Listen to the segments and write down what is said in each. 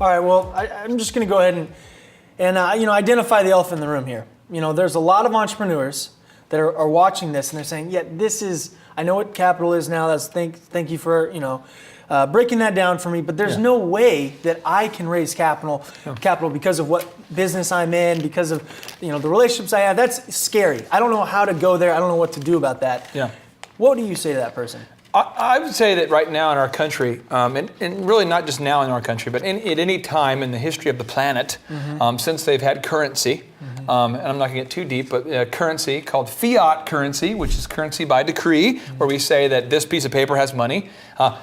All right, well, I'm just going to go ahead and identify the elephant in the room here. There's a lot of entrepreneurs that are watching this, and they're saying, yeah, I know what capital is now. Thank you for, breaking that down for me, but there's no way that I can raise capital because of what business I'm in, because of, the relationships I have. That's scary. I don't know how to go there. I don't know what to do about that. Yeah. What do you say to that person? I would say that right now in our country, and really not just now in our country, but at any time in the history of the planet, since they've had currency, and I'm not going to get too deep, but currency called fiat currency, which is currency by decree, where we say that this piece of paper has money.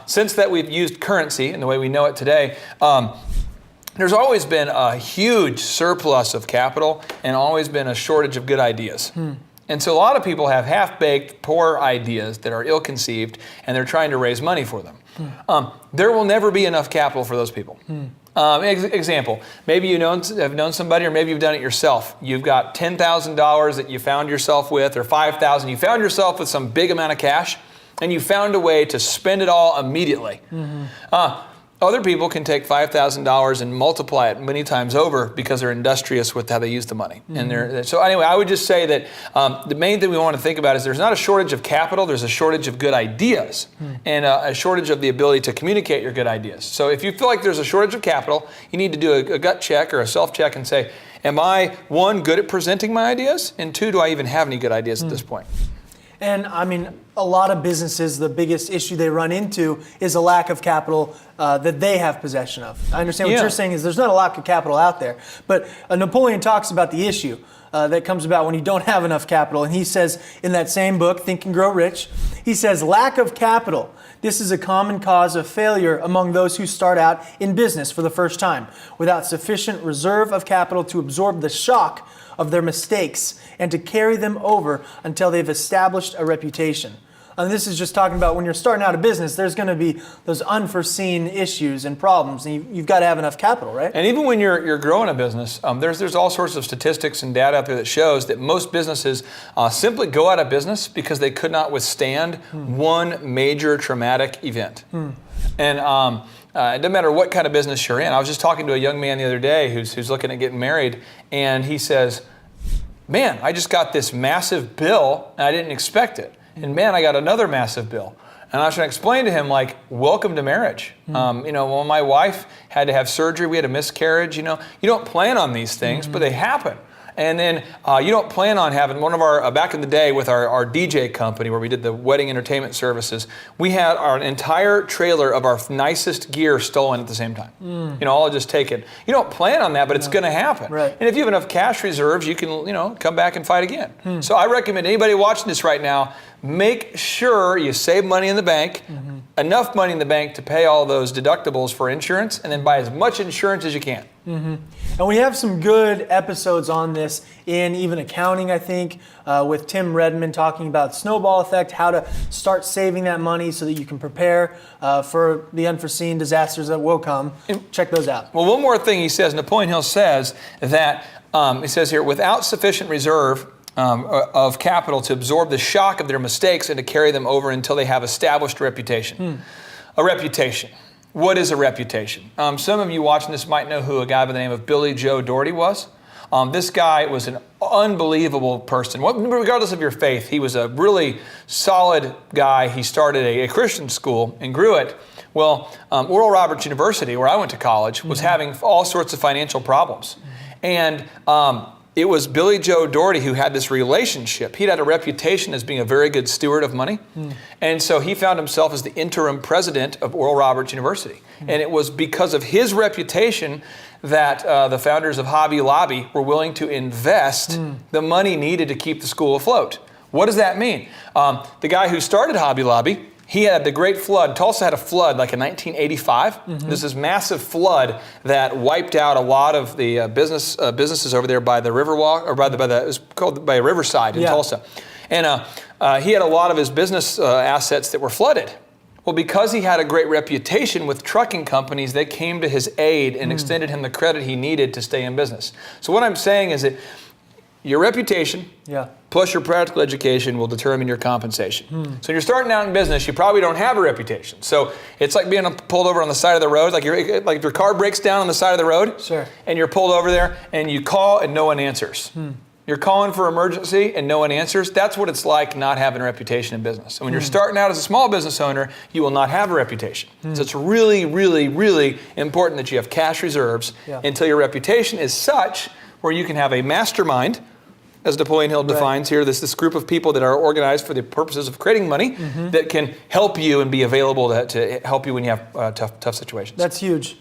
Since that we've used currency in the way we know it today, there's always been a huge surplus of capital and always been a shortage of good ideas. And so a lot of people have half-baked, poor ideas that are ill-conceived, and they're trying to raise money for them. There will never be enough capital for those people. Example, maybe you have known somebody, or maybe you've done it yourself. You've got $10,000 that you found yourself with, or $5,000. You found yourself with some big amount of cash, and you found a way to spend it all immediately. Other people can take $5,000 and multiply it many times over because they're industrious with how they use the money. So anyway, I would just say that the main thing we want to think about is there's not a shortage of capital, there's a shortage of good ideas and a shortage of the ability to communicate your good ideas. So if you feel like there's a shortage of capital, you need to do a gut check or a self-check and say, am I, one, good at presenting my ideas? And two, do I even have any good ideas at this point? And I mean, a lot of businesses, the biggest issue they run into is a lack of capital that they have possession of. I understand what you're saying is there's not a lack of capital out there, but Napoleon talks about the issue that comes about when you don't have enough capital. And he says in that same book, Think and Grow Rich, he says, lack of capital. This is a common cause of failure among those who start out in business for the first time, without sufficient reserve of capital to absorb the shock of their mistakes and to carry them over until they've established a reputation. And this is just talking about when you're starting out a business, there's going to be those unforeseen issues and problems, and you've got to have enough capital, right? And even when you're growing a business, there's all sorts of statistics and data out there that shows that most businesses simply go out of business because they could not withstand one major traumatic event. And it doesn't matter what kind of business you're in. I was just talking to a young man the other day who's looking at getting married, and he says, man, I just got this massive bill, and I didn't expect it. And man, I got another massive bill. And I was trying to explain to him, like, welcome to marriage. When my wife had to have surgery, we had a miscarriage, you don't plan on these things, but they happen. And then you don't plan on having one of our, back in the day with our DJ company where we did the wedding entertainment services, we had our entire trailer of our nicest gear stolen at the same time. All just taken. You don't plan on that, but it's going to happen. Right. And if you have enough cash reserves, you can, come back and fight again. So I recommend anybody watching this right now, make sure you save money in the bank, enough money in the bank to pay all those deductibles for insurance, and then buy as much insurance as you can. And we have some good episodes on this in even accounting, I think, with Tim Redmond talking about snowball effect, how to start saving that money so that you can prepare for the unforeseen disasters that will come. Check those out. Well, one more thing he says, Napoleon Hill says that, he says here, without sufficient reserve of capital to absorb the shock of their mistakes and to carry them over until they have established reputation. A reputation. What is a reputation? Some of you watching this might know who a guy by the name of Billy Joe Doherty was. This guy was an unbelievable person. Regardless of your faith, he was a really solid guy. He started a Christian school and grew it. Well, Oral Roberts University, where I went to college, was having all sorts of financial problems. And it was Billy Joe Doherty who had this relationship. He'd had a reputation as being a very good steward of money. And so he found himself as the interim president of Oral Roberts University. And it was because of his reputation that the founders of Hobby Lobby were willing to invest the money needed to keep the school afloat. What does that mean? The guy who started Hobby Lobby, he had the great flood. Tulsa had a flood like in 1985. There's this massive flood that wiped out a lot of the businesses over there by the Riverwalk, or it was called by Riverside in Tulsa. And he had a lot of his business assets that were flooded. Well, because he had a great reputation with trucking companies, they came to his aid and extended him the credit he needed to stay in business. So what I'm saying is that your reputation, plus your practical education will determine your compensation. So when you're starting out in business, you probably don't have a reputation. So it's like being pulled over on the side of the road, like your car breaks down on the side of the road, Sure. and you're pulled over there, and you call and no one answers. You're calling for emergency and no one answers. That's what it's like not having a reputation in business. And when you're starting out as a small business owner, you will not have a reputation. So it's really, really, really important that you have cash reserves until your reputation is such where you can have a mastermind, as Napoleon Hill defines here, this group of people that are organized for the purposes of creating money that can help you and be available to help you when you have tough situations. That's huge.